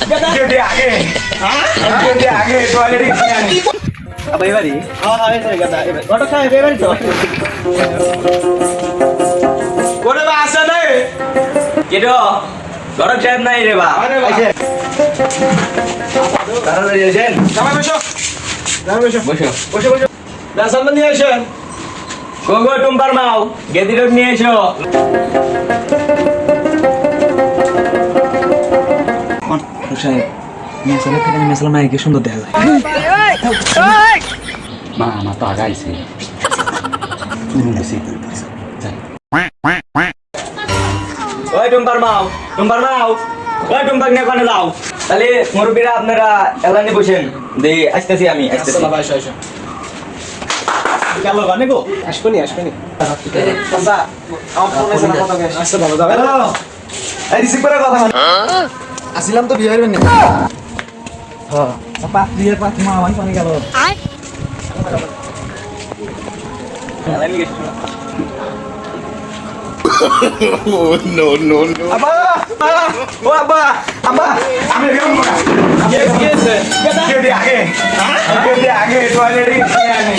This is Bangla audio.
যদি আগে যদি আগে টয়লেটে গিয়ে আনি আবার এবারে ঘটক সাহেব এবারে তো কোনে বা আসে নাই কেডো গরম সাহেব নাই রে বা আরে বা তাড়াতাড়ি আসেন জামাই বসো জামাই বসো বসো বসো বসো দাসান নিয়ে আসেন গঙ্গো টুম্পার মাও গেদি রোড নিয়ে এসো সাহেব মেসালা থেকে মেসালা মাইকে সুন্দর দেখা যায় মা আমার তো আগাইছে ওই টুম্পার মাও ওই টুম্পাক নিয়ে কোনে যাও তাহলে মুরব্বীরা আপনারা এলানে বসেন দে আসতেছি আমি আসতেছি আসসালাম আয়শা আয়শা গেল গানে গো আসবেনি বাবা আমার ফোনে সারা কথা কই আসতে ভালো যাবে হ্যালো এই রিসিভ করে কথা আসিলাম তো বিয়ে হইবেন না হ্যাঁ পাঁচ দিয়ে পাঁচ মা ভাই পানি গেল এলানে গেছো আব্বা ও আব্বা আব্বা আমি বেরোব না আমি গেছে যদি আগে যদি আগে টয়লেটে গিয়ে আনি